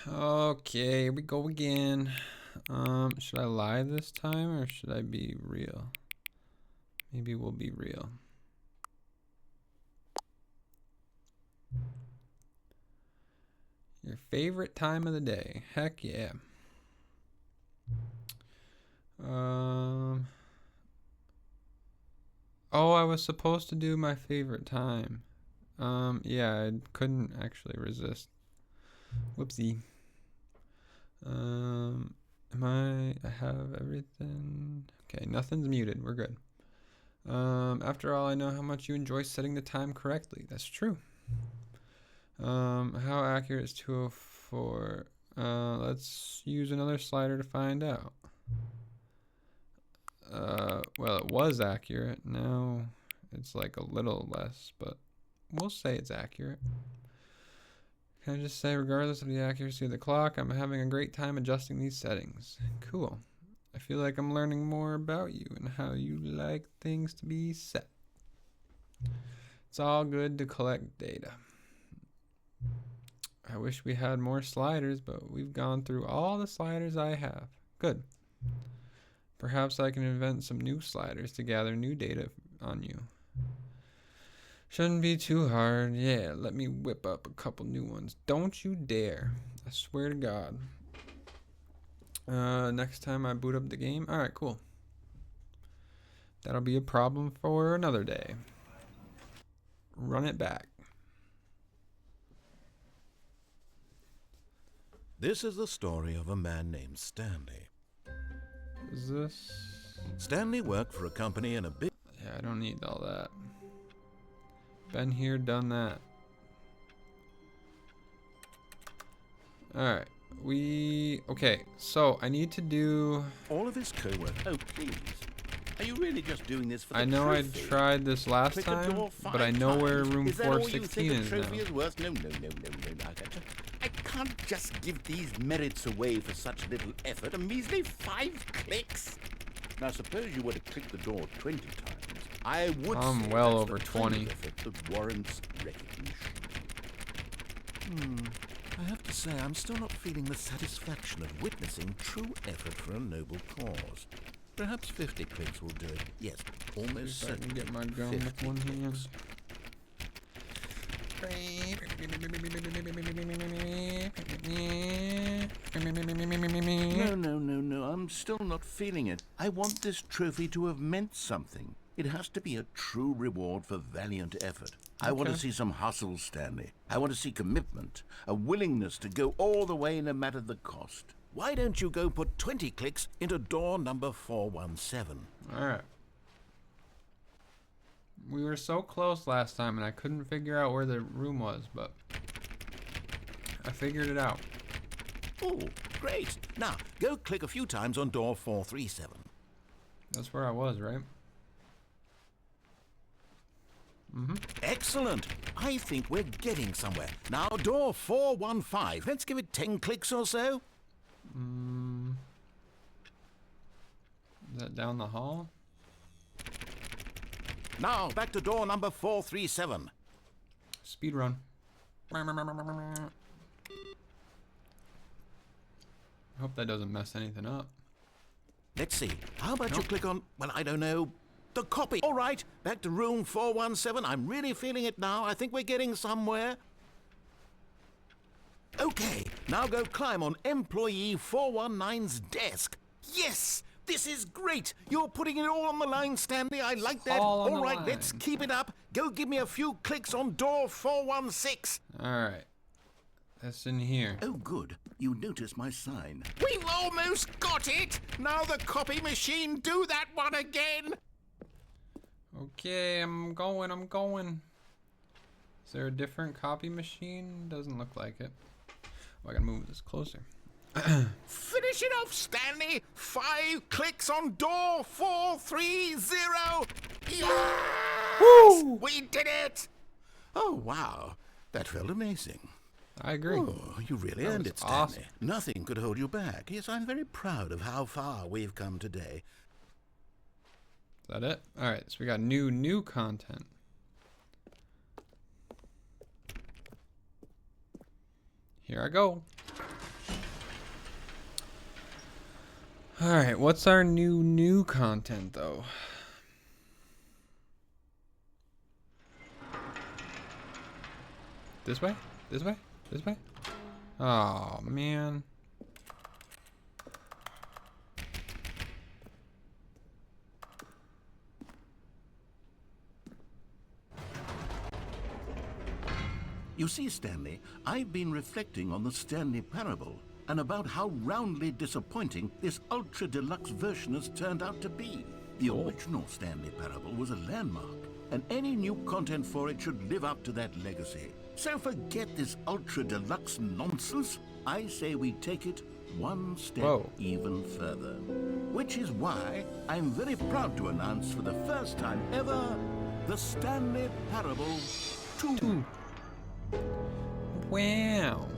Okay, here we go again. Should I lie this time or should I be real? Maybe we'll be real. Your favorite time of the day? Heck yeah. Oh, I was supposed to do my favorite time. Yeah, I couldn't actually resist. Whoopsie. I have everything. Okay, nothing's muted. We're good. After all, I know how much you enjoy setting the time correctly. That's true. How accurate is 204? Let's use another slider to find out. Well, it was accurate. Now it's like a little less, but we'll say it's accurate. Can I just say, regardless of the accuracy of the clock, I'm having a great time adjusting these settings. Cool. I feel like I'm learning more about you and how you like things to be set. It's all good to collect data. I wish we had more sliders, but we've gone through all the sliders I have. Good. Perhaps I can invent some new sliders to gather new data on you. Shouldn't be too hard. Yeah, let me whip up a couple new ones. Don't you dare. I swear to God. Next time I boot up the game. Alright, cool. That'll be a problem for another day. Run it back. This is the story of a man named Stanley. Is this? Stanley worked for a company in a big... Yeah, I don't need all that. Been here, done that. Alright. Okay, so I need to do... All of his co-workers... Oh, please. Are you really just doing this for the I know trophy? I tried this last Click a time, door but I know where room is that all you 416 think is a trophy now. is worth? No. I can't just give these merits away for such little effort. A measly 5 clicks. Now, suppose you were to click the door 20 times. I would I'm say well that's over the kind 20. of effort that warrants recognition. I have to say, I'm still not feeling the satisfaction of witnessing true effort for a noble cause. Perhaps 50 clicks will do it. Yes, almost If I can certainly. get my gun 50 with one hand. No. I'm still not feeling it. I want this trophy to have meant something. It has to be a true reward for valiant effort. I want to see some hustle, Stanley. I want to see commitment, a willingness to go all the way no matter the cost. Why don't you go put 20 clicks into door number 417? Alright. We were so close last time and I couldn't figure out where the room was, but I figured it out. Oh, great. Now, go click a few times on door 437. That's where I was, right? Excellent. I think we're getting somewhere. Now, door 415. Let's give it 10 clicks or so. Is that down the hall? Now, back to door number 437. Speed run. I hope that doesn't mess anything up. Let's see. How about you click on, well, I don't know, the copy. All right, back to room 417. I'm really feeling it now. I think we're getting somewhere. Okay, now go climb on employee 419's desk. Yes, this is great. You're putting it all on the line, Stanley. I like that. All on the right, let's line. keep it up. Go give me a few clicks on door 416. Alright. That's in here. Oh, good. You noticed my sign. We've almost got it. Now the copy machine, do that one again. Okay, I'm going. Is there a different copy machine? Doesn't look like it. Oh, I gotta move this closer. Finish it off, Stanley. 5 clicks on door 430. Yes! Woo! We did it. Oh, wow. That felt amazing. I agree. Oh, you really That earned was it, Stanley. awesome. Nothing could hold you back. Yes, I'm very proud of how far we've come today. Is that it? Alright, so we got new content. Here I go. Alright, what's our new content though? This way? This way? This way? Oh man. You see, Stanley, I've been reflecting on the Stanley parable and about how roundly disappointing this ultra deluxe version has turned out to be. The original Stanley parable was a landmark, and any new content for it should live up to that legacy. So forget this ultra deluxe nonsense. I say we take it one step even further. Which is why I'm very proud to announce for the first time ever, the Stanley Parable 2. Wow.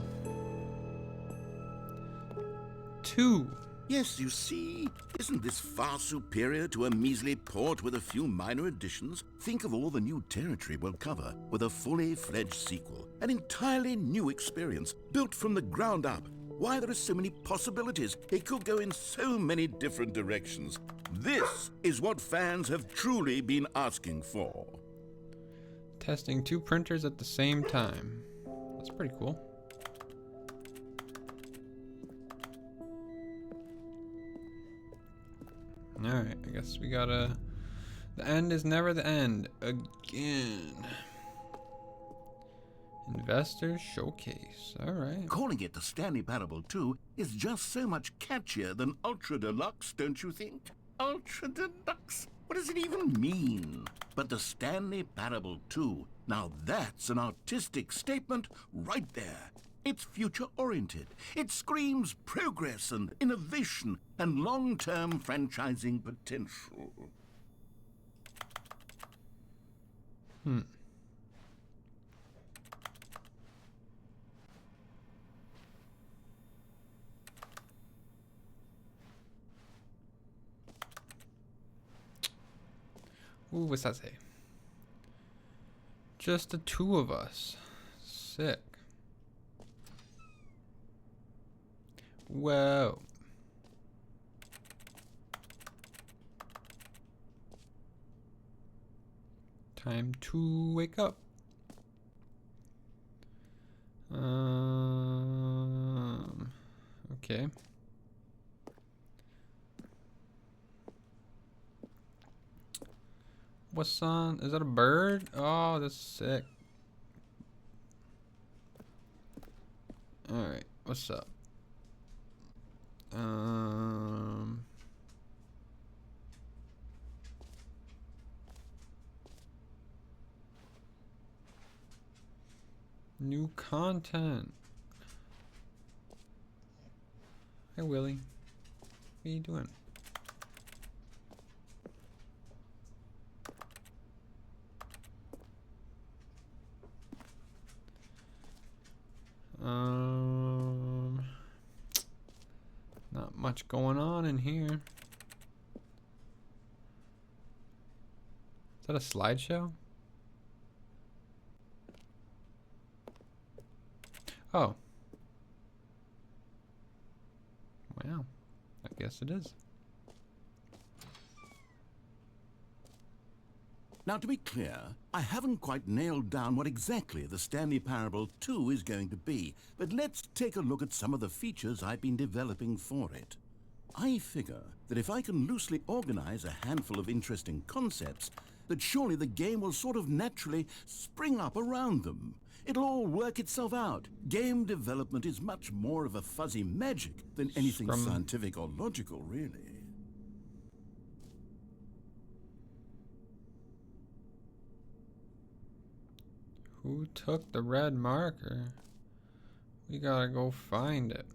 2. Yes, you see, isn't this far superior to a measly port with a few minor additions? Think of all the new territory we'll cover with a fully fledged sequel. An entirely new experience, built from the ground up. Why, there are so many possibilities. It could go in so many different directions. This is what fans have truly been asking for. Testing 2 printers at the same time. That's pretty cool. Alright, I guess we gotta... The end is never the end. Again. Investor Showcase. Alright. Calling it the Stanley Parable 2 is just so much catchier than Ultra Deluxe, don't you think? Ultra Deluxe? What does it even mean? But the Stanley Parable 2, now that's an artistic statement right there. It's future-oriented. It screams progress and innovation and long-term franchising potential. Ooh, what's that say? Just the 2 of us. Sick. Whoa. Time to wake up. Okay. What's on? Is that a bird? Oh, that's sick. Alright, what's up? New content. Hey Willie. What are you doing? Not much going on in here. Is that a slideshow? Oh. Wow. I guess it is. Now, to be clear, I haven't quite nailed down what exactly the Stanley Parable 2 is going to be, but let's take a look at some of the features I've been developing for it. I figure that if I can loosely organize a handful of interesting concepts, that surely the game will sort of naturally spring up around them. It'll all work itself out. Game development is much more of a fuzzy magic than anything scientific or logical, really. Who took the red marker? We gotta go find it.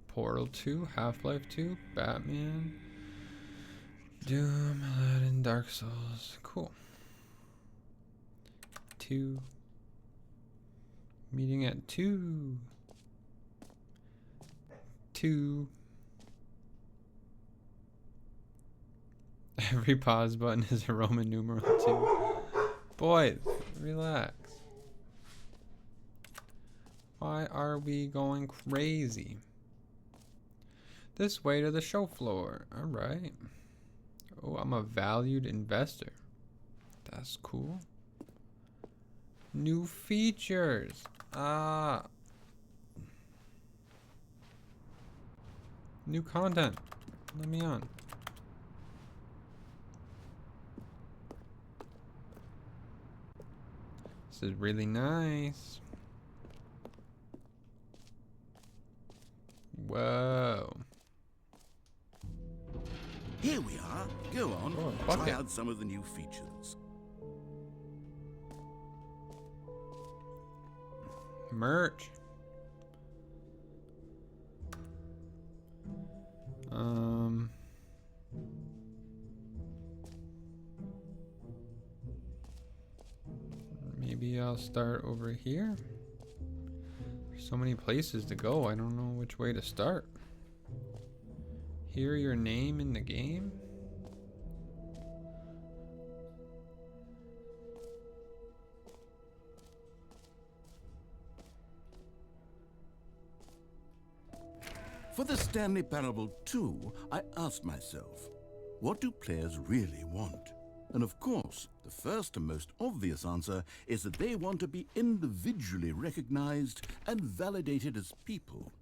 Portal 2, Half-Life 2, Batman, Doom, Aladdin, Dark Souls. Cool. 2. Meeting at 2. 2. Every pause button is a Roman numeral too. Boys, relax. Why are we going crazy? This way to the show floor. Alright. Oh, I'm a valued investor. That's cool. New features. New content. Let me on. This is really nice. Whoa. Here we are. Go on. Oh, Try bucket. out some of the new features. Merch. Maybe I'll start over here. There's so many places to go, I don't know which way to start. Hear your name in the game? For the Stanley Parable 2, I asked myself, what do players really want? And of course, the first and most obvious answer is that they want to be individually recognized and validated as people.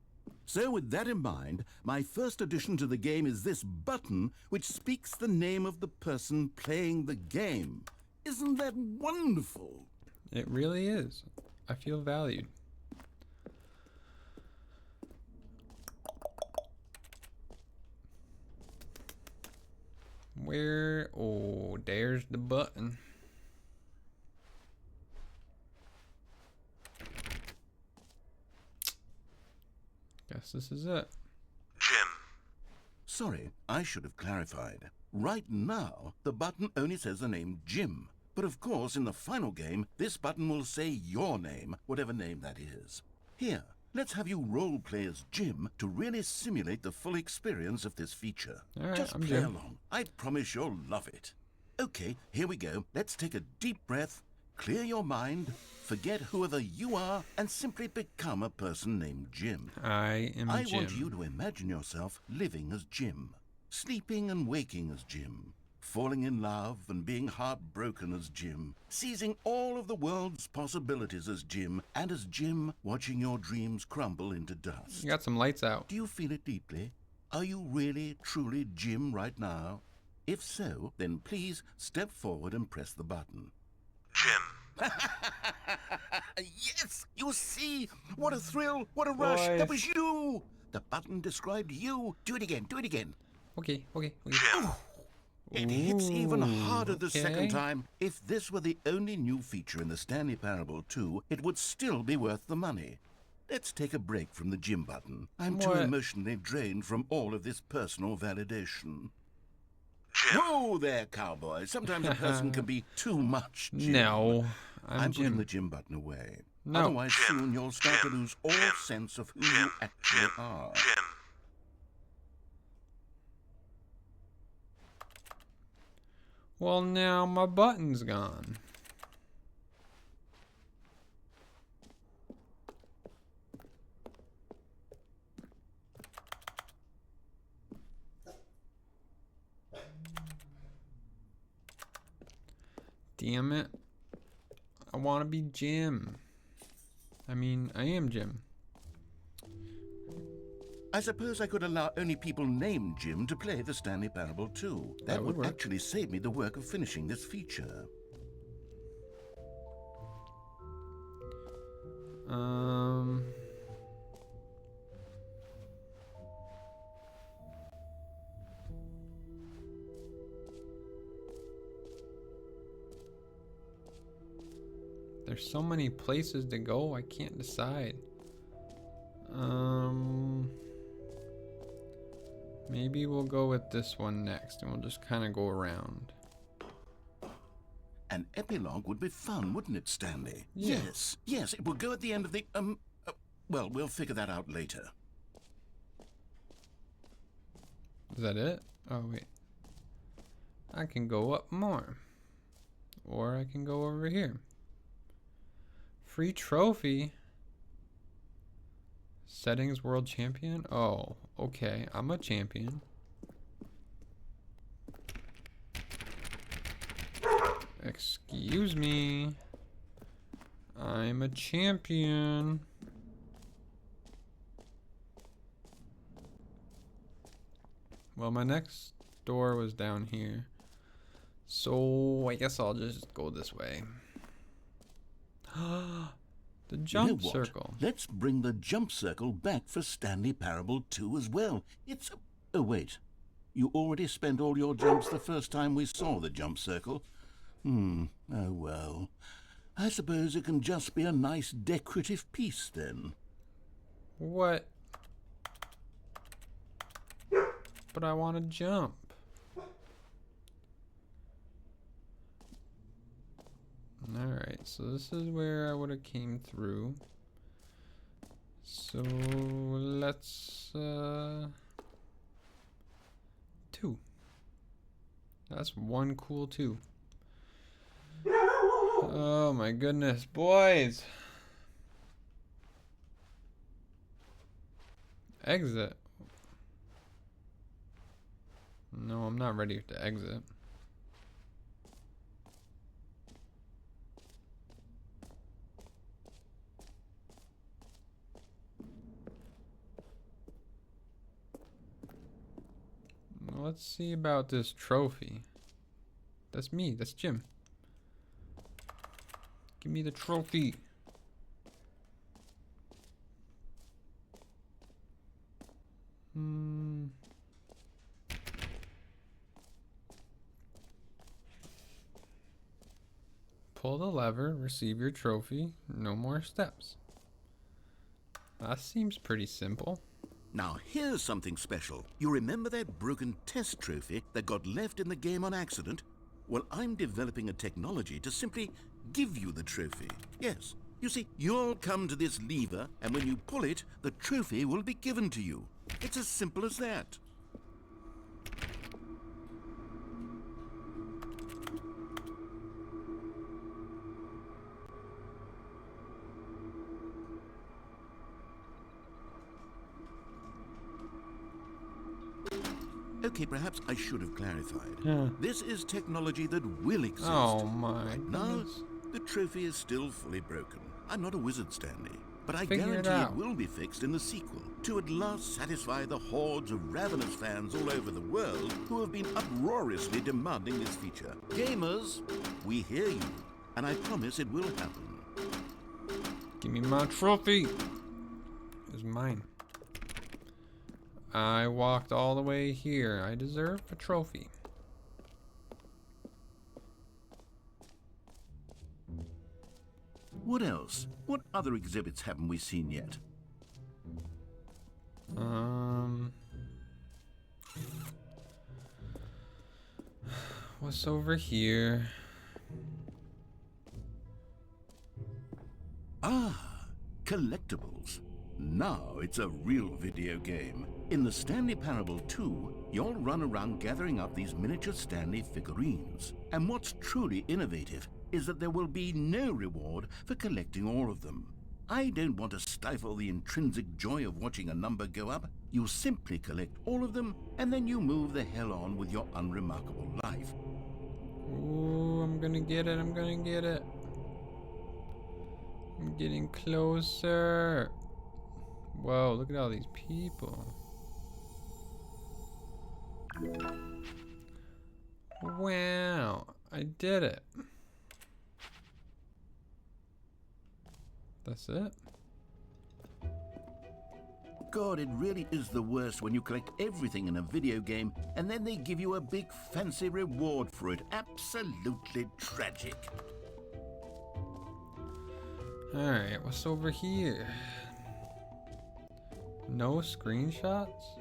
So with that in mind, my first addition to the game is this button which speaks the name of the person playing the game. Isn't that wonderful? It really is. I feel valued. Where? Oh, there's the button. Guess this is it. Jim. Sorry, I should have clarified. Right now, the button only says the name Jim. But of course, in the final game, this button will say your name, whatever name that is. Here, let's have you role-play as Jim to really simulate the full experience of this feature. All right, Just I'm play Jim. along. I promise you'll love it. Okay, here we go. Let's take a deep breath, clear your mind, forget whoever you are, and simply become a person named Jim. I am I Jim. want you to imagine yourself living as Jim, sleeping and waking as Jim, falling in love and being heartbroken as Jim, seizing all of the world's possibilities as Jim, and as Jim, watching your dreams crumble into dust. You got some lights out. Do you feel it deeply? Are you really, truly Jim right now? If so, then please step forward and press the button. Jim. Yes! You see? What a thrill! What a rush! Boys. That was you! The button described you. Do it again. Do it again. Okay. Jim. It hits even Ooh, harder the okay. second time. If this were the only new feature in the Stanley Parable 2, it would still be worth the money. Let's take a break from the Jim button. I'm too What? emotionally drained from all of this personal validation. Jim. Whoa there, cowboy. Sometimes a person can be too much Jim. No, I'm putting Jim. the Jim button away. No. Otherwise, Jim, soon you'll start to Jim, lose all Jim, sense of who Jim. you actually Jim. are. Jim. Well, now my button's gone. Damn it. I want to be Jim. I mean, I am Jim. I suppose I could allow only people named Jim to play the Stanley Parable 2. That would would work. actually save me the work of finishing this feature. There's so many places to go, I can't decide. Maybe we'll go with this one next and we'll just kind of go around. An epilogue would be fun, wouldn't it, Stanley? Yeah. Yes, it will go at the end of the, well, we'll figure that out later. Is that it? Oh, wait. I can go up more. Or I can go over here. Free trophy. Settings world champion. Oh, okay. I'm a champion. Excuse me. I'm a champion. Well, my next door was down here. So I guess I'll just go this way. The jump circle. Let's bring the jump circle back for Stanley Parable 2 as well. It's a... Oh, wait. You already spent all your jumps the first time we saw the jump circle. Oh, well. I suppose it can just be a nice decorative piece, then. What? But I want to jump. Alright, so this is where I would have came through. So let's 2. That's one cool 2. Oh my goodness, boys. Exit. No, I'm not ready to exit. Let's see about this trophy. That's me. That's Jim. Give me the trophy. Pull the lever, receive your trophy. No more steps. That seems pretty simple. Now, here's something special. You remember that broken test trophy that got left in the game on accident? Well, I'm developing a technology to simply give you the trophy. Yes. You see, you'll come to this lever, and when you pull it, the trophy will be given to you. It's as simple as that. Okay, perhaps I should have clarified. Yeah. This is technology that will exist. Oh my Right now, goodness. the trophy is still fully broken. I'm not a wizard, Stanley, but I Figure it guarantee out. it will be fixed in the sequel to at last satisfy the hordes of ravenous fans all over the world who have been uproariously demanding this feature. Gamers, we hear you, and I promise it will happen. Give me my trophy. It's mine. I walked all the way here. I deserve a trophy. What else? What other exhibits haven't we seen yet? What's over here? Ah, collectibles. Now it's a real video game. In the Stanley Parable 2, you'll run around gathering up these miniature Stanley figurines. And what's truly innovative is that there will be no reward for collecting all of them. I don't want to stifle the intrinsic joy of watching a number go up. You simply collect all of them, and then you move the hell on with your unremarkable life. Ooh, I'm gonna get it. I'm gonna get it. I'm getting closer. Whoa, look at all these people. Wow, I did it. That's it? God, it really is the worst when you collect everything in a video game and then they give you a big fancy reward for it. Absolutely tragic. Alright, what's over here? No screenshots?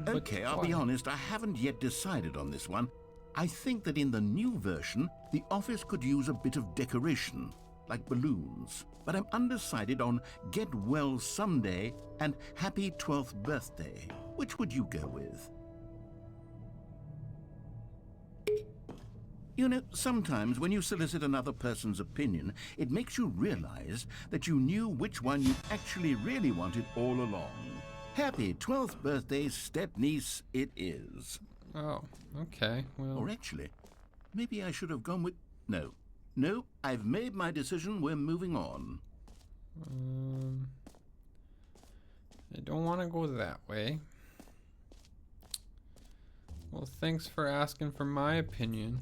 But Okay, I'll be why? honest, I haven't yet decided on this one. I think that in the new version, the office could use a bit of decoration, like balloons. But I'm undecided on Get Well Someday and Happy 12th Birthday. Which would you go with? You know, sometimes when you solicit another person's opinion, it makes you realize that you knew which one you actually really wanted all along. Happy 12th birthday, step-niece, it is. Oh, okay. Well, Or actually, maybe I should have gone with... No, I've made my decision, we're moving on. I don't want to go that way. Well, thanks for asking for my opinion.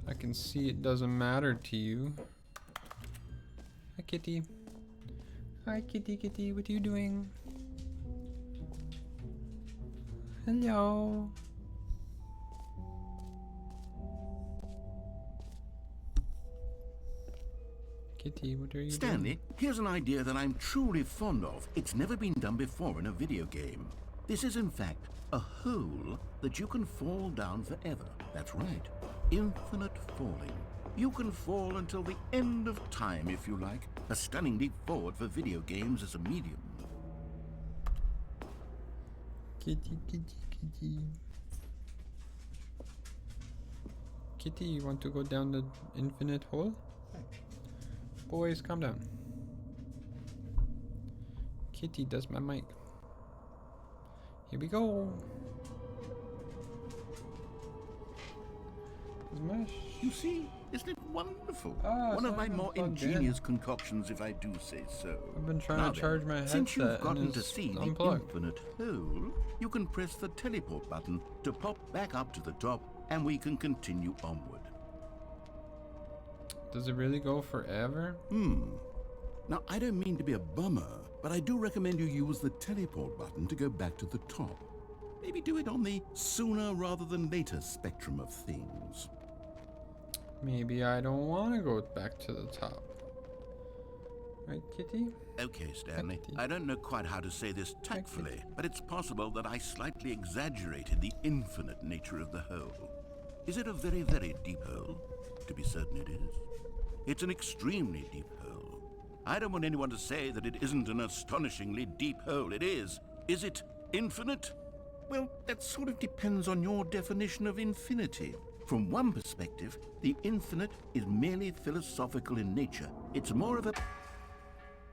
I can see it doesn't matter to you. Hi, kitty. Hi, kitty, kitty. What are you doing? Hello. Kitty, what are you doing? Stanley, here's an idea that I'm truly fond of. It's never been done before in a video game. This is, in fact, a hole that you can fall down forever. That's right. Infinite falling. You can fall until the end of time, if you like. A stunning leap forward for video games as a medium. Kitty, kitty, kitty. Kitty, you want to go down the infinite hole? Boys, calm down. Kitty does my mic. Here we go. You see, isn't it wonderful? Ah, One so of my I'm more plugged in. ingenious concoctions, if I do say so. I've been trying Now to charge my since headset you've gotten and to it's see the unplugged. infinite hole, you can press the teleport button to pop back up to the top, and we can continue onward. Does it really go forever? Now, I don't mean to be a bummer, but I do recommend you use the teleport button to go back to the top. Maybe do it on the sooner rather than later spectrum of things. Maybe I don't want to go back to the top. Right, Kitty? Okay, Stanley, Kitty. I don't know quite how to say this tactfully, but it's possible that I slightly exaggerated the infinite nature of the hole. Is it a very, very deep hole? To be certain it is. It's an extremely deep hole. I don't want anyone to say that it isn't an astonishingly deep hole. It is. Is it infinite? Well, that sort of depends on your definition of infinity. From one perspective, the infinite is merely philosophical in nature. It's more of a...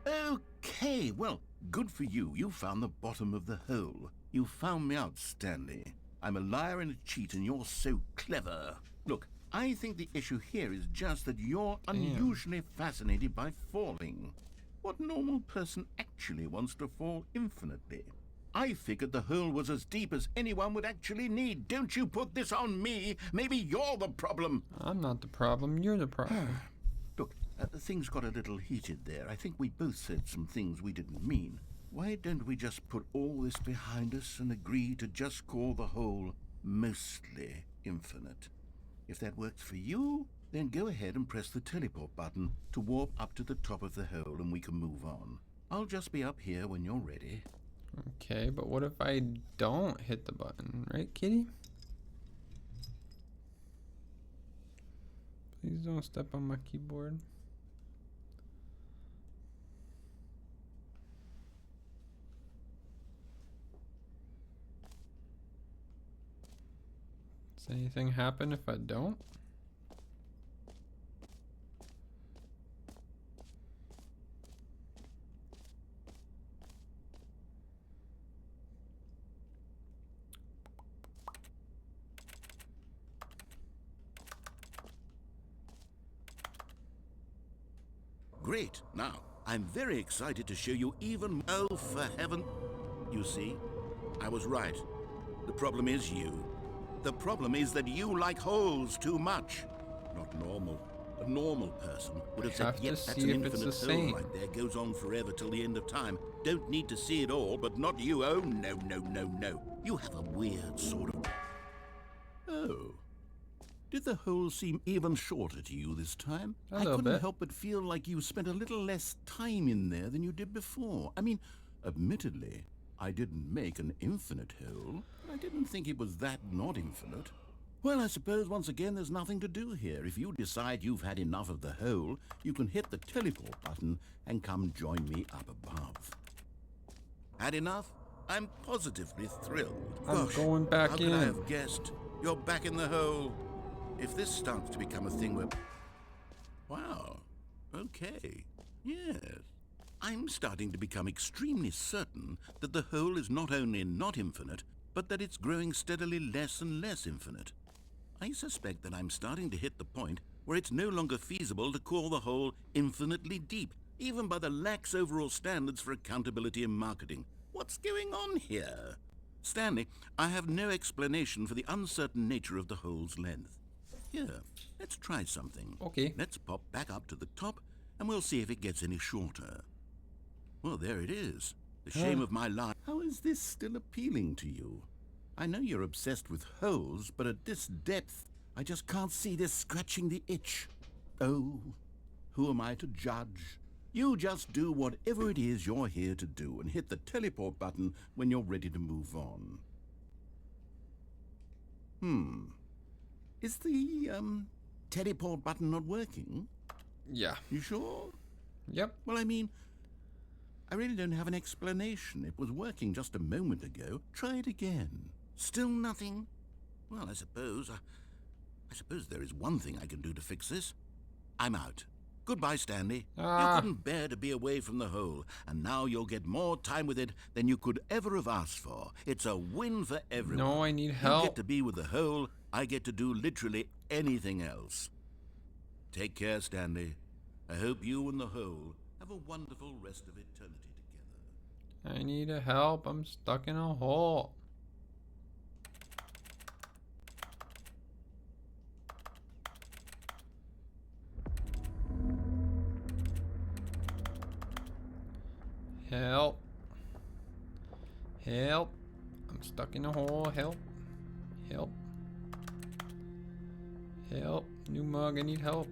Okay, well, good for you. You found the bottom of the hole. You found me out, Stanley. I'm a liar and a cheat, and you're so clever. Look, I think the issue here is just that you're unusually fascinated by falling. What normal person actually wants to fall infinitely? I figured the hole was as deep as anyone would actually need. Don't you put this on me. Maybe you're the problem. I'm not the problem, you're the problem. Look, things got a little heated there. I think we both said some things we didn't mean. Why don't we just put all this behind us and agree to just call the hole mostly infinite? If that works for you, then go ahead and press the teleport button to warp up to the top of the hole and we can move on. I'll just be up here when you're ready. Okay, but what if I don't hit the button, right, Kitty? Please don't step on my keyboard. Does anything happen if I don't? Great. Now, I'm very excited to show you even... Oh, for heaven... You see, I was right. The problem is you. The problem is that you like holes too much. Not normal. A normal person would have said, Have to yep, that's see an if it's infinite the hole same. right there. Goes on forever till the end of time. Don't need to see it all, but not you. Oh, no, no, no, no. You have a weird sort of... Oh. Did the hole seem even shorter to you this time? A I little couldn't bit. help but feel like you spent a little less time in there than you did before. I mean, admittedly, I didn't make an infinite hole, but I didn't think it was that not infinite. Well, I suppose once again there's nothing to do here. If you decide you've had enough of the hole, you can hit the teleport button and come join me up above. Had enough? I'm positively thrilled. I'm Gosh, going back how in. could I have guessed? You're back in the hole. if this starts to become a thing where... Wow. Okay. Yes. I'm starting to become extremely certain that the hole is not only not infinite, but that it's growing steadily less and less infinite. I suspect that I'm starting to hit the point where it's no longer feasible to call the hole infinitely deep, even by the lax overall standards for accountability in marketing. What's going on here? Stanley, I have no explanation for the uncertain nature of the hole's length. Here, let's try something. Okay. Let's pop back up to the top, and we'll see if it gets any shorter. Well, there it is. The shame of my life. How is this still appealing to you? I know you're obsessed with holes, but at this depth, I just can't see this scratching the itch. Oh, who am I to judge? You just do whatever it is you're here to do and hit the teleport button when you're ready to move on. Is the, teleport button not working? Yeah. You sure? Yep. Well, I mean, I really don't have an explanation. It was working just a moment ago. Try it again. Still nothing? Well, I suppose there is one thing I can do to fix this. I'm out. Goodbye, Stanley. You couldn't bear to be away from the hole, and now you'll get more time with it than you could ever have asked for. It's a win for everyone. No, I need help. You get to be with the hole. I get to do literally anything else. Take care, Stanley. I hope you and the hole have a wonderful rest of eternity together. I need help. I'm stuck in a hole. Help. Help. I'm stuck in a hole. Help. Help. Help. New mug, I need help.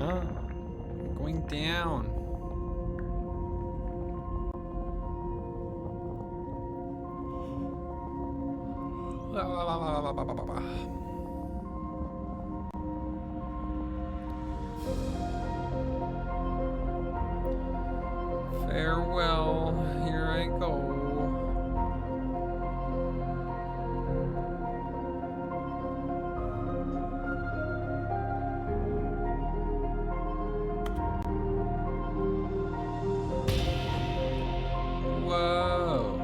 I'm going down. Farewell, here I go. Whoa.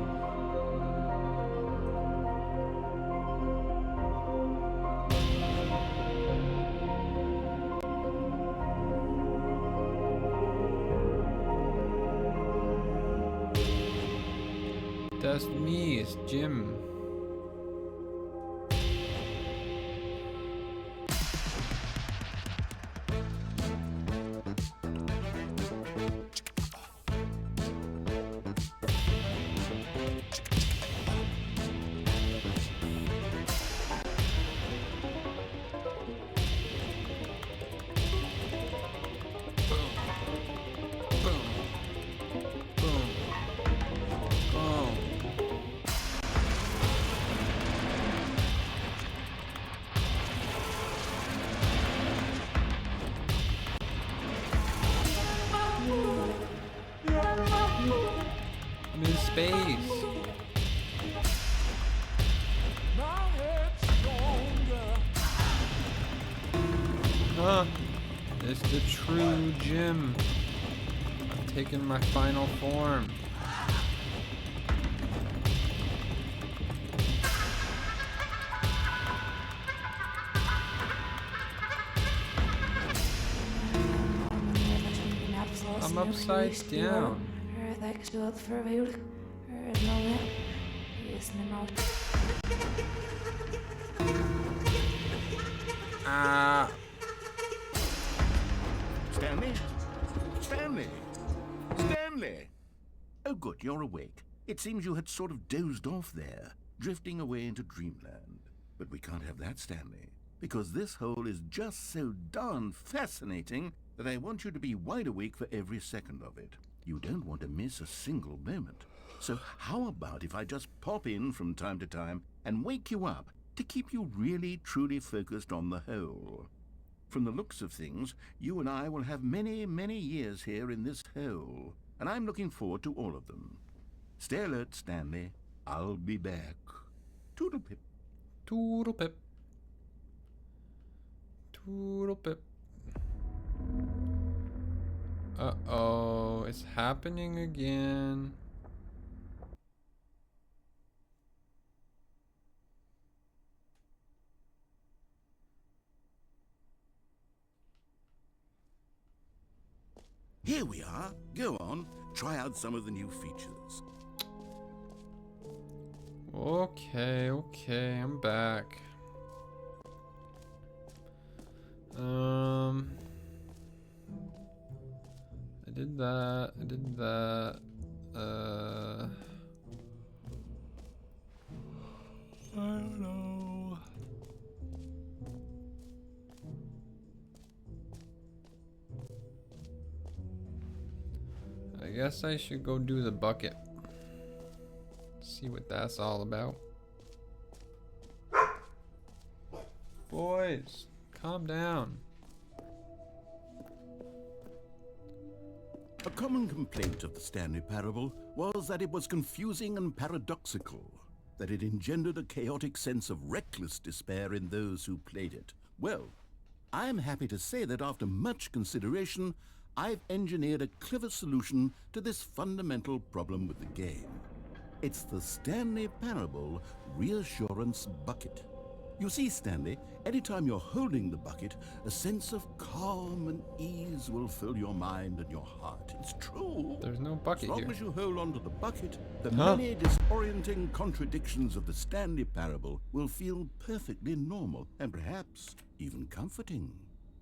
That's me, it's Jim. I'm in space. Huh. It's the true Jim. I've taken my final form. I'm upside down. Ah. Stanley? Stanley? Stanley! Oh, good, you're awake. It seems you had sort of dozed off there, drifting away into dreamland. But we can't have that, Stanley, because this hole is just so darn fascinating that I want you to be wide awake for every second of it. You don't want to miss a single moment. So how about if I just pop in from time to time and wake you up to keep you really, truly focused on the hole? From the looks of things, you and I will have many, many years here in this hole, and I'm looking forward to all of them. Stay alert, Stanley. I'll be back. Toodle pip. Toodle pip. Toodle pip. Uh-oh, it's happening again. Here we are. Go on. Try out some of the new features. Okay, I'm back. I did that. I don't know. I guess I should go do the bucket. See what that's all about. Boys, calm down. A common complaint of the Stanley Parable was that it was confusing and paradoxical, that it engendered a chaotic sense of reckless despair in those who played it. Well, I am happy to say that after much consideration, I've engineered a clever solution to this fundamental problem with the game. It's the Stanley Parable Reassurance Bucket. You see, Stanley, anytime you're holding the bucket, a sense of calm and ease will fill your mind and your heart. It's true. There's no bucket As long here. as you hold on to the bucket, the many disorienting contradictions of the Stanley Parable will feel perfectly normal and perhaps even comforting.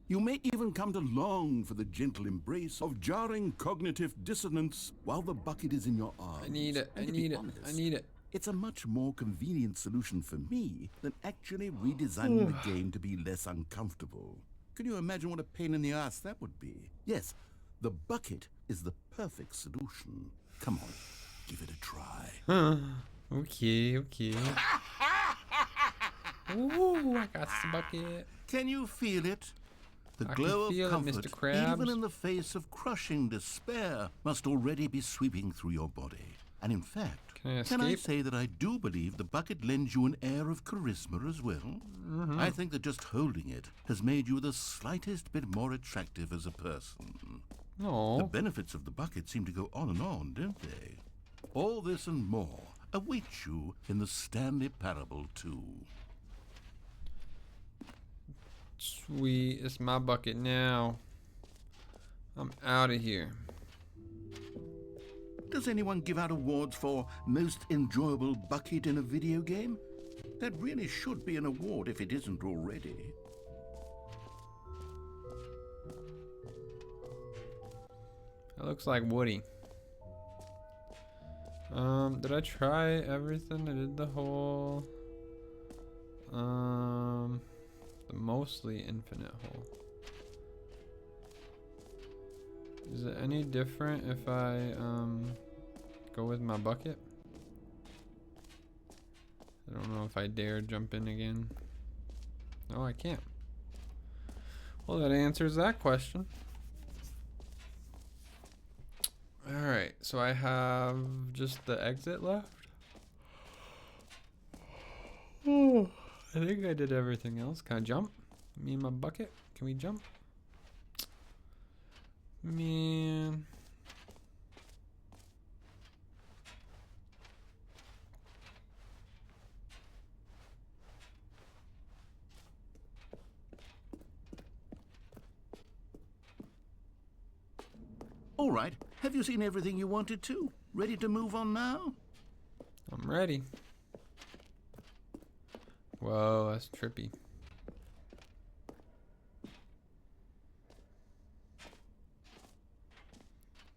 You may even come to long for the gentle embrace of jarring cognitive dissonance while the bucket is in your arms. I need it. And to be honest, It's a much more convenient solution for me than actually redesigning the game to be less uncomfortable. Can you imagine what a pain in the ass that would be? Yes, the bucket is the perfect solution. Come on, give it a try. Okay. Ooh, I got the bucket. Can you feel it? The I glow can feel of it, comfort, Mr. Krabs. even in the face of crushing despair, must already be sweeping through your body. And in fact, Can I escape? say that I do believe the bucket lends you an air of charisma as well? I think that just holding it has made you the slightest bit more attractive as a person. The No. benefits of the bucket seem to go on, don't they? All this and more await you in the Stanley Parable 2. Sweet, it's my bucket now. I'm out of here. Does anyone give out awards for most enjoyable bucket in a video game? That really should be an award if it isn't already. That looks like Woody. Did I try everything? I did the whole the mostly infinite hole. Is it any different if I go with my bucket? I don't know if I dare jump in again. No, I can't. Well, that answers that question. Alright, so I have just the exit left. Oh, I think I did everything else. Can I jump? Me and my bucket? Can we jump? Man. All right, have you seen everything you wanted to? Ready to move on now? I'm ready. Whoa, that's trippy.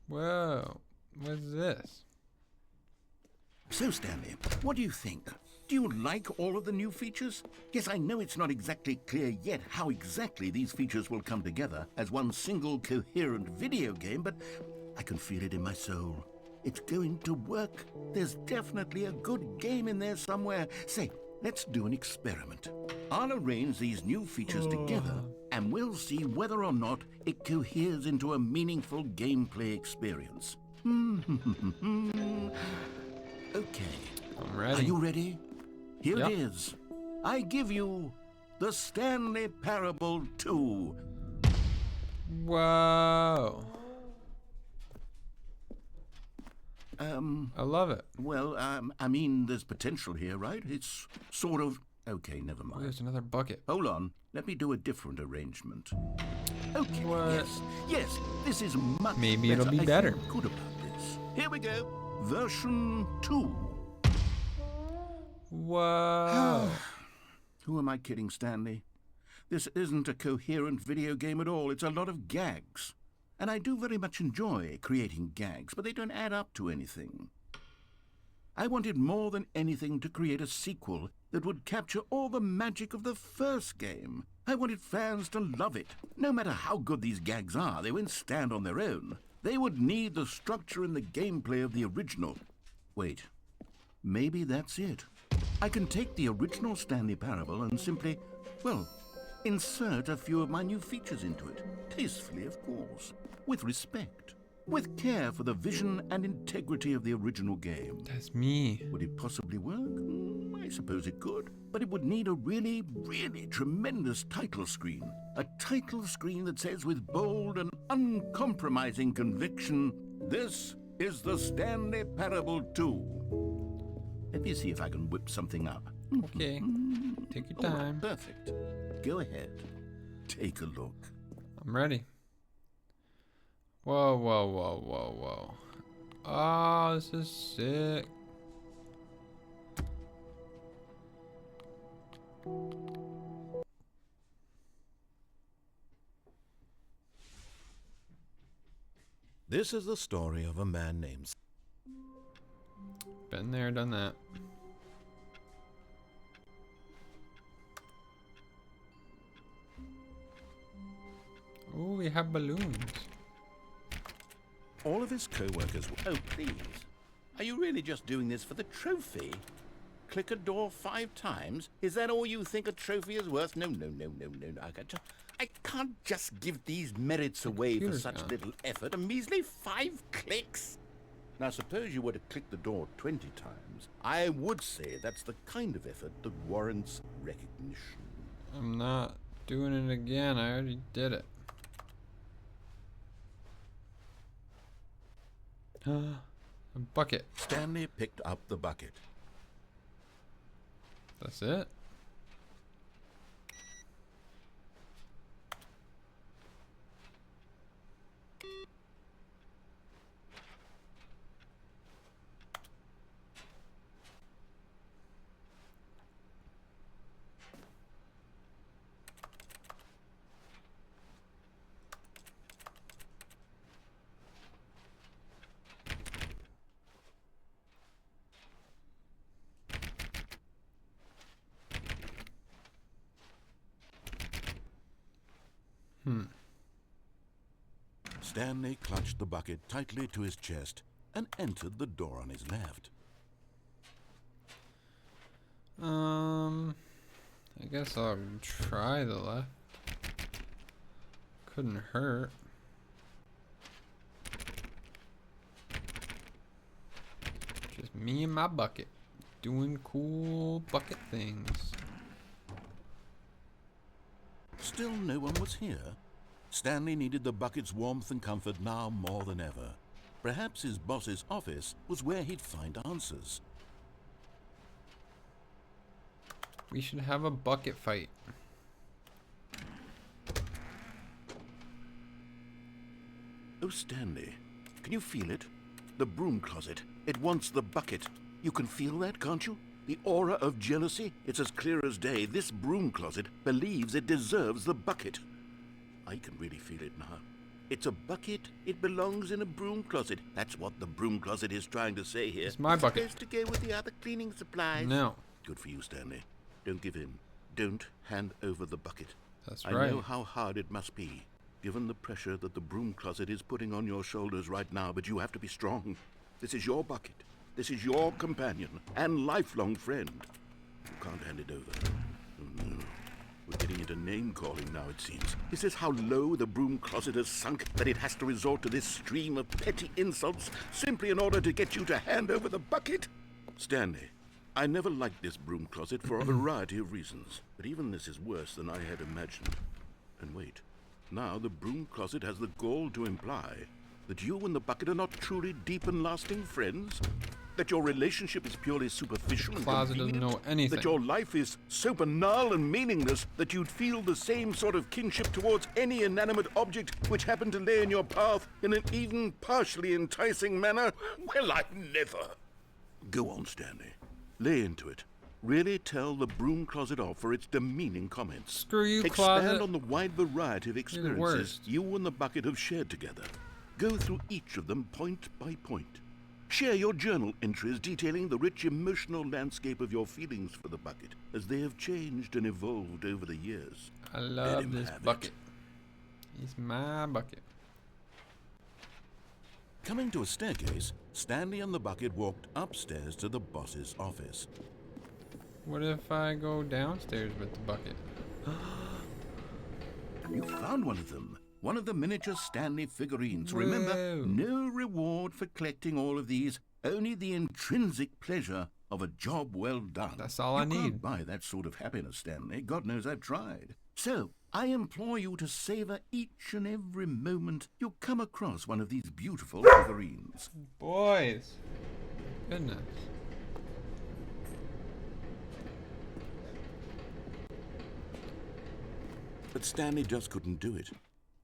Whoa, what's this? So, Stanley, what do you think? Do you like all of the new features? Yes, I know it's not exactly clear yet how exactly these features will come together as one single coherent video game, but I can feel it in my soul. It's going to work. There's definitely a good game in there somewhere. Say, let's do an experiment. I'll arrange these new features together, and we'll see whether or not it coheres into a meaningful gameplay experience. Okay. I'm Are ready. you ready? Here Yep. it is. I give you the Stanley Parable 2. Whoa. I love it. Well, I mean, there's potential here, right? It's sort of... Okay, never Oh, mind. there's another bucket. Hold on. Let me do a different arrangement. Okay, What? yes, this is much Maybe better. it'll be I better. feel good about this. Here we go. Version 2. Whoa. Who am I kidding, Stanley? This isn't a coherent video game at all. It's a lot of gags. And I do very much enjoy creating gags, but they don't add up to anything. I wanted more than anything to create a sequel that would capture all the magic of the first game. I wanted fans to love it. No matter how good these gags are, they won't stand on their own. They would need the structure and the gameplay of the original. Wait, maybe that's it. I can take the original Stanley Parable and simply, well, insert a few of my new features into it. Tastefully, of course. With respect. With care for the vision and integrity of the original game. That's me. Would it possibly work? I suppose it could. But it would need a really, really tremendous title screen. A title screen that says with bold and uncompromising conviction, "This is the Stanley Parable 2." Let me see if I can whip something up. Okay. Take your All right, time. perfect. Go ahead. Take a look. I'm ready. Whoa, whoa, whoa, whoa, whoa. Oh, this is sick. This is the story of a man named... Been there, done that. Oh, we have balloons. All of his co-workers were... Oh, please. Are you really just doing this for the trophy? Click a door 5 times? Is that all you think a trophy is worth? No. I can't just give these merits away for Computer's such gone. little effort. A measly 5 clicks? Now, suppose you were to click the door 20 times. I would say that's the kind of effort that warrants recognition. I'm not doing it again. I already did it. A bucket. Stanley picked up the bucket. That's it. Stanley clutched the bucket tightly to his chest and entered the door on his left. I guess I'll try the left. Couldn't hurt. Just me and my bucket. Doing cool bucket things. Still no one was here. Stanley needed the bucket's warmth and comfort now more than ever. Perhaps his boss's office was where he'd find answers. We should have a bucket fight. Oh, Stanley, can you feel it? The broom closet. It wants the bucket. You can feel that, can't you? The aura of jealousy? It's as clear as day. This broom closet believes it deserves the bucket. I can really feel it now. It's a bucket. It belongs in a broom closet. That's what the broom closet is trying to say here. It's my bucket. Supposed to go with the other cleaning supplies. No. Good for you, Stanley. Don't give in. Don't hand over the bucket. That's I right. know how hard it must be, given the pressure that the broom closet is putting on your shoulders right now, but you have to be strong. This is your bucket. This is your companion and lifelong friend. You can't hand it over. Oh, no. We're getting into name-calling now, it seems. Is this how low the broom closet has sunk, that it has to resort to this stream of petty insults simply in order to get you to hand over the bucket? Stanley, I never liked this broom closet for a variety of reasons, but even this is worse than I had imagined. And wait, now the broom closet has the gall to imply that you and the bucket are not truly deep and lasting friends? That your relationship is purely superficial and Closet doesn't convenient? know anything. That your life is so banal and meaningless that you'd feel the same sort of kinship towards any inanimate object which happened to lay in your path in an even partially enticing manner? Well, I never. Go on, Stanley. Lay into it. Really tell the broom closet off for its demeaning comments. Screw you, Expand closet. on the wide variety of experiences worst. you and the bucket have shared together. Go through each of them point by point. Share your journal entries detailing the rich emotional landscape of your feelings for the bucket as they have changed and evolved over the years. I Let love him this have it. bucket. He's my bucket. Coming to a staircase, Stanley and the bucket walked upstairs to the boss's office. What if I go downstairs with the bucket? You found one of them. One of the miniature Stanley figurines. Remember, Whoa. no reward for collecting all of these, only the intrinsic pleasure of a job well done. That's all I You can't need. buy that sort of happiness, Stanley. God knows I've tried. So, I implore you to savor each and every moment you come across one of these beautiful figurines. Boys. Goodness. But Stanley just couldn't do it.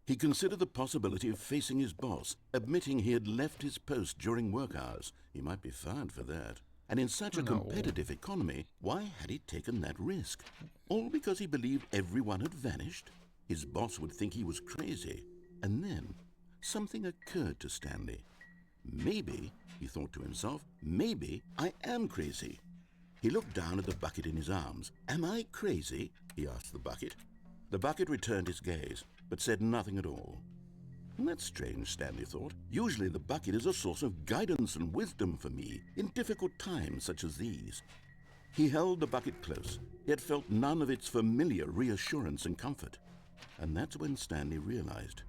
He considered the possibility of facing his boss, admitting he had left his post during work hours. He might be fired for that. And in such a No. competitive economy, why had he taken that risk? All because he believed everyone had vanished? His boss would think he was crazy. And then, something occurred to Stanley. Maybe, he thought to himself, maybe I am crazy. He looked down at the bucket in his arms. Am I crazy? He asked the bucket. The bucket returned his gaze, but said nothing at all. That's strange, Stanley thought. Usually the bucket is a source of guidance and wisdom for me in difficult times such as these. He held the bucket close, yet felt none of its familiar reassurance and comfort. And that's when Stanley realized,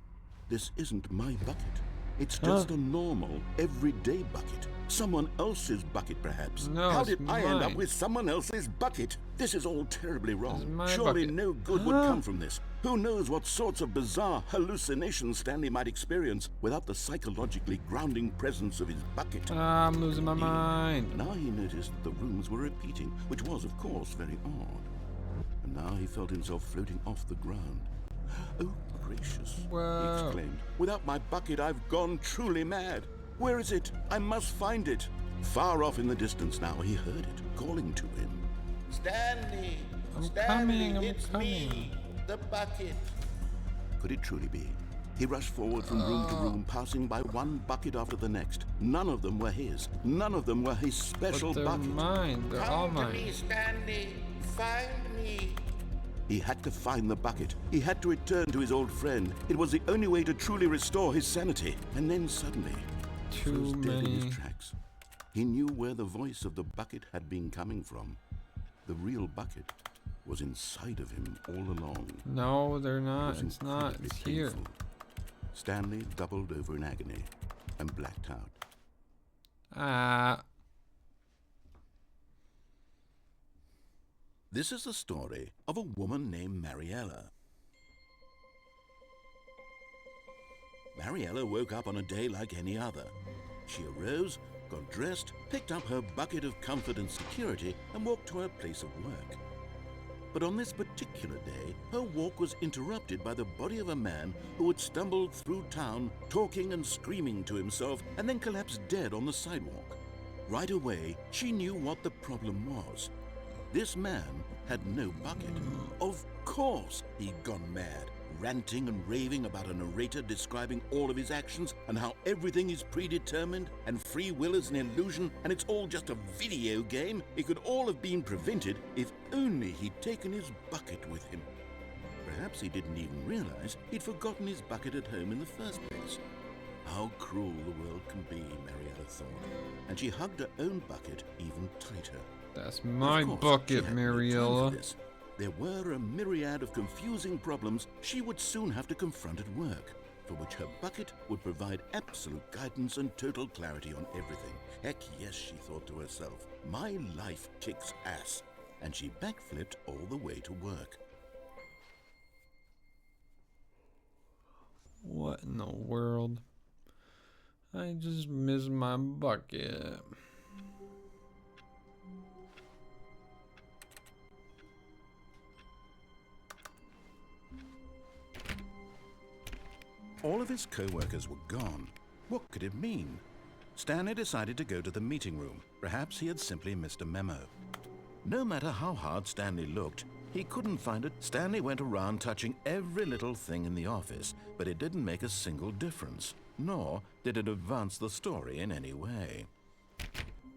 this isn't my bucket. It's just a normal, everyday bucket. Someone else's bucket, perhaps. No, How it's did I end up mine. with someone else's bucket? This is all terribly wrong. my Surely bucket. no good would come from this. Who knows what sorts of bizarre hallucinations Stanley might experience without the psychologically grounding presence of his bucket. I'm losing my mind. Now he noticed that the rooms were repeating, which was, of course, very odd. And now he felt himself floating off the ground. Oh, gracious, Whoa. he exclaimed. Without my bucket, I've gone truly mad. Where is it? I must find it. Far off in the distance now, he heard it, calling to him. Stanley! I'm Stanley, coming, I'm it's coming. me, the bucket. Could it truly be? He rushed forward from room to room, passing by one bucket after the next. None of them were his. None of them were his special But they're bucket. mine. They're all mine. Stanley. Find me. He had to find the bucket. He had to return to his old friend. It was the only way to truly restore his sanity. And then suddenly, Too froze dead in many. his tracks. He knew where the voice of the bucket had been coming from. The real bucket was inside of him all along. No, they're It not. was It's not. incredibly It's here. painful. Stanley doubled over in agony and blacked out. This is the story of a woman named Mariella. Mariella woke up on a day like any other. She arose, got dressed, picked up her bucket of comfort and security, and walked to her place of work. But on this particular day, her walk was interrupted by the body of a man who had stumbled through town, talking and screaming to himself, and then collapsed dead on the sidewalk. Right away, she knew what the problem was. This man had no bucket. Of course he'd gone mad, ranting and raving about a narrator describing all of his actions and how everything is predetermined and free will is an illusion and it's all just a video game. It could all have been prevented if only he'd taken his bucket with him. Perhaps he didn't even realize he'd forgotten his bucket at home in the first place. How cruel the world can be, Mariella thought, and she hugged her own bucket even tighter. That's my Of course, she bucket, had no time for Mariella. this. There were a myriad of confusing problems she would soon have to confront at work. for which her bucket would provide absolute guidance and total clarity on everything. Heck yes, she thought to herself, my life kicks ass. And she backflipped all the way to work. What in the world? I just missed my bucket. All of his co-workers were gone. What could it mean? Stanley decided to go to the meeting room. Perhaps he had simply missed a memo. No matter how hard Stanley looked, he couldn't find it. Stanley went around touching every little thing in the office, but it didn't make a single difference, nor did it advance the story in any way.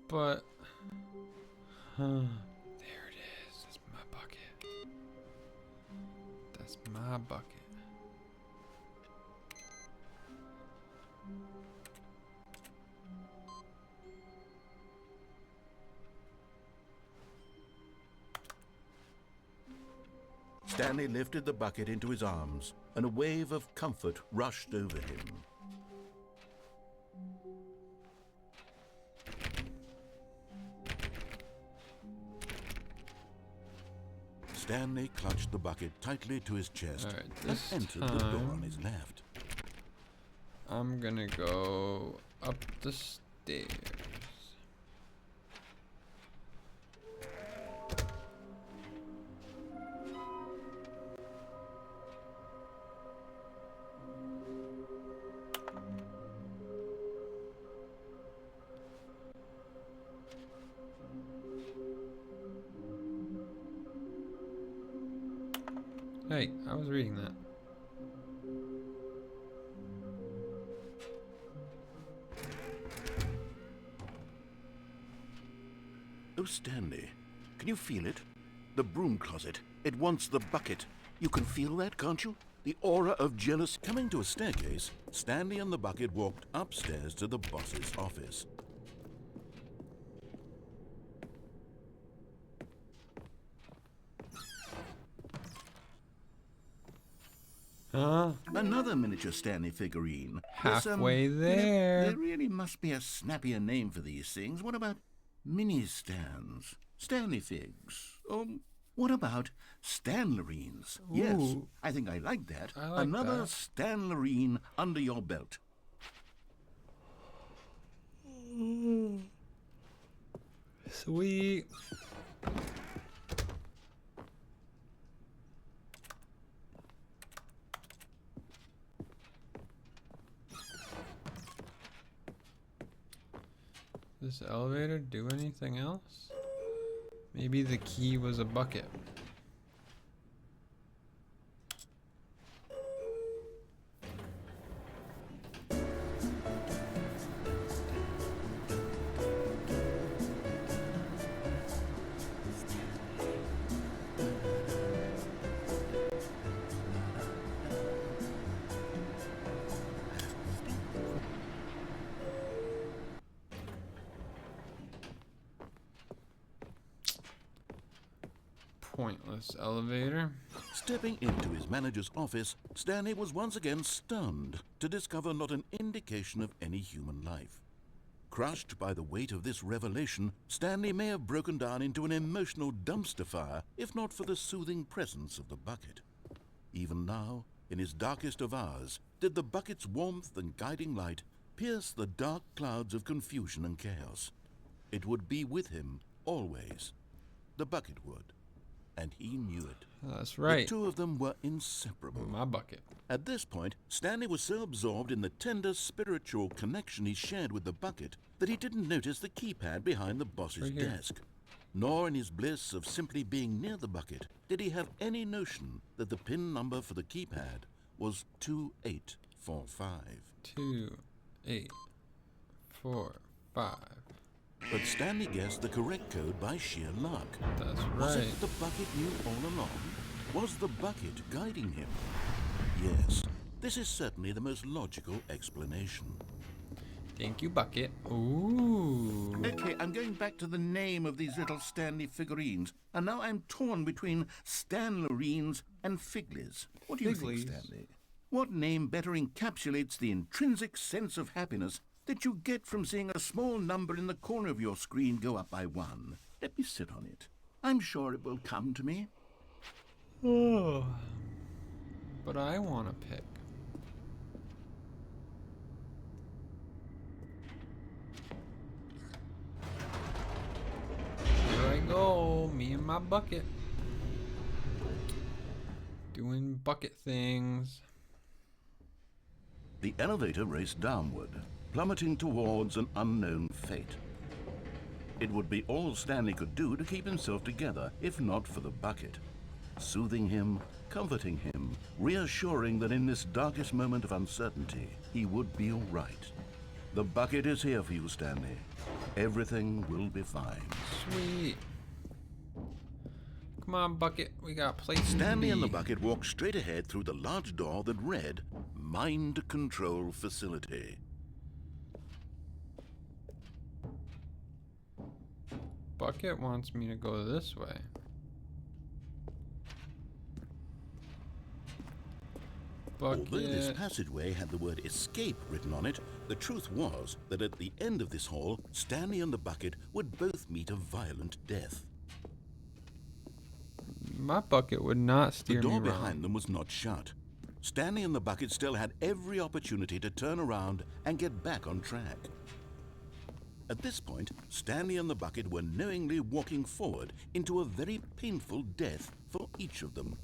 But there it is. That's my bucket. That's my bucket. Stanley lifted the bucket into his arms, and a wave of comfort rushed over him. Stanley clutched the bucket tightly to his chest and entered the door on his left. I'm gonna go up the stairs. Hey, I was reading that. Oh, Stanley, can you feel it? The broom closet. It wants the bucket. You can feel that, can't you? The aura of jealousy. Coming to a staircase, Stanley and the bucket walked upstairs to the boss's office. Huh? Another miniature Stanley figurine. Halfway there. There really must be a snappier name for these things. What about mini stands? Stanley figs? What about Stanlerines? Yes, Ooh. I think I like that. I like Another that. Stanlerine under your belt. Sweet. Does this elevator do anything else? Maybe the key was a bucket. Pointless elevator. Stepping into his manager's office, Stanley was once again stunned to discover not an indication of any human life. Crushed by the weight of this revelation, Stanley may have broken down into an emotional dumpster fire if not for the soothing presence of the bucket. Even now, in his darkest of hours, did the bucket's warmth and guiding light pierce the dark clouds of confusion and chaos. It would be with him always. The bucket would. And he knew it. That's right. The two of them were inseparable. My bucket. At this point, Stanley was so absorbed in the tender spiritual connection he shared with the bucket that he didn't notice the keypad behind the boss's Right here. desk. Nor in his bliss of simply being near the bucket did he have any notion that the PIN number for the keypad was 2845. 2, 8, 4, 5. But Stanley guessed the correct code by sheer luck. That's Was right. it the bucket knew all along? Was the bucket guiding him? Yes, this is certainly the most logical explanation. Thank you, bucket. Ooh. Okay, I'm going back to the name of these little Stanley figurines, and now I'm torn between Stanlerines and Figlies. What do you think, Figlies? Stanley? What name better encapsulates the intrinsic sense of happiness that you get from seeing a small number in the corner of your screen go up by 1? Let me sit on it. I'm sure it will come to me. Oh. But I want to pick. Here I go, me and my bucket. Doing bucket things. The elevator raced downward, plummeting towards an unknown fate. It would be all Stanley could do to keep himself together, if not for the bucket. Soothing him, comforting him, reassuring that in this darkest moment of uncertainty, he would be all right. The bucket is here for you, Stanley. Everything will be fine. Sweet. Come on, bucket. We got places. Stanley and the bucket walked straight ahead through the large door that read, Mind Control Facility. Bucket wants me to go this way. Bucket. Although this passageway had the word escape written on it, the truth was that at the end of this hall, Stanley and the bucket would both meet a violent death. My bucket would not steer The me door wrong. behind them was not shut. Stanley and the bucket still had every opportunity to turn around and get back on track. At this point, Stanley and the bucket were knowingly walking forward into a very painful death for each of them.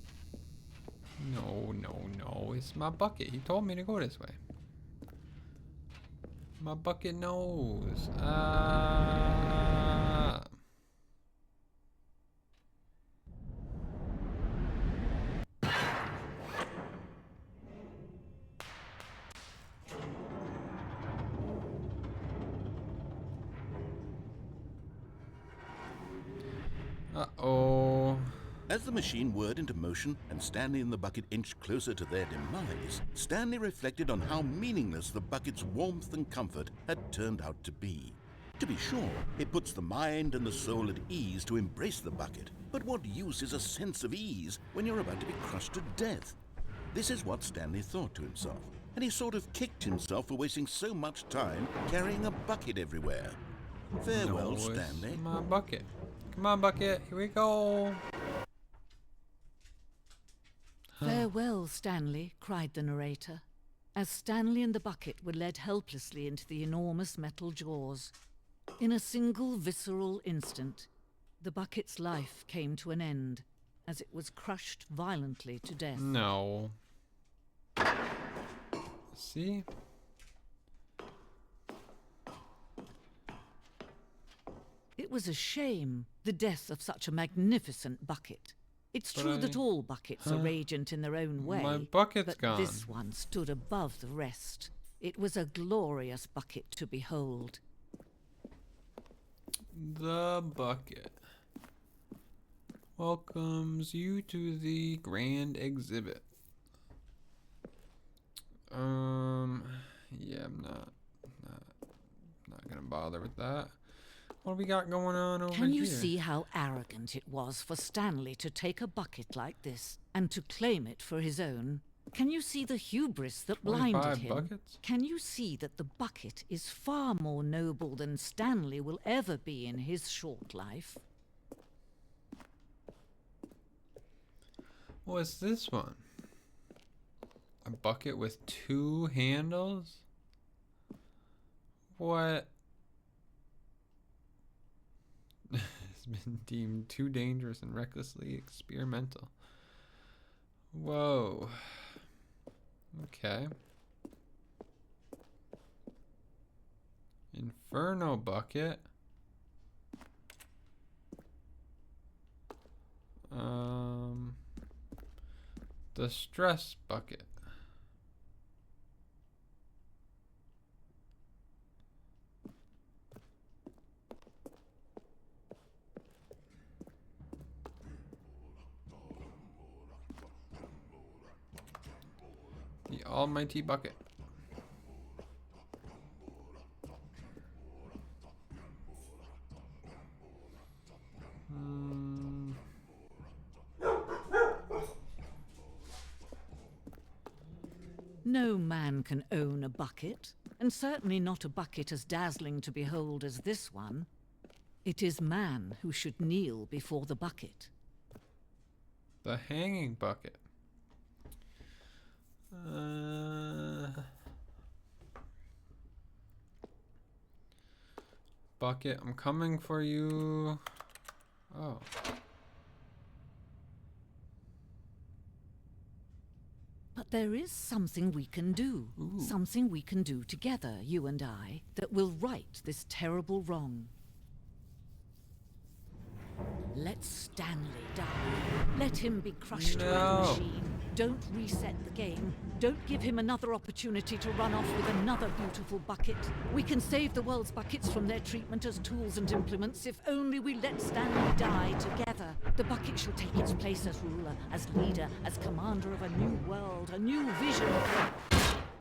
No, no, no. It's my bucket. He told me to go this way. My bucket knows. Uh-oh. As the machine whirred into motion and Stanley and the bucket inched closer to their demise, Stanley reflected on how meaningless the bucket's warmth and comfort had turned out to be. To be sure, it puts the mind and the soul at ease to embrace the bucket, but what use is a sense of ease when you're about to be crushed to death? This is what Stanley thought to himself, and he sort of kicked himself for wasting so much time carrying a bucket everywhere. Farewell, No, it's Stanley. my bucket. Come on, bucket. Here we go. Farewell, Stanley, cried the narrator, as Stanley and the bucket were led helplessly into the enormous metal jaws. In a single visceral instant, the bucket's life came to an end, as it was crushed violently to death. No. See? It was a shame, the death of such a magnificent bucket. It's But true that all buckets are radiant in their own way, My bucket's but gone. this one stood above the rest. It was a glorious bucket to behold. The bucket welcomes you to the grand exhibit. Yeah, I'm not gonna bother with that. What do we got going on over here? Can you see how arrogant it was for Stanley to take a bucket like this and to claim it for his own? Can you see the hubris that blinded 25 him? buckets? Can you see that the bucket is far more noble than Stanley will ever be in his short life? What's this one? A bucket with 2 handles? What? Has been deemed too dangerous and recklessly experimental. Whoa. Okay. Inferno bucket. The stress bucket. The almighty bucket. No man can own a bucket, and certainly not a bucket as dazzling to behold as this one. It is man who should kneel before the bucket. The hanging bucket. Bucket, I'm coming for you. Oh. But there is something we can do. Ooh. Something we can do together, you and I, that will right this terrible wrong. Let Stanley die. Let him be crushed by the No. machine. Don't reset the game. Don't give him another opportunity to run off with another beautiful bucket. We can save the world's buckets from their treatment as tools and implements if only we let Stanley die together. The bucket shall take its place as ruler, as leader, as commander of a new world, a new vision.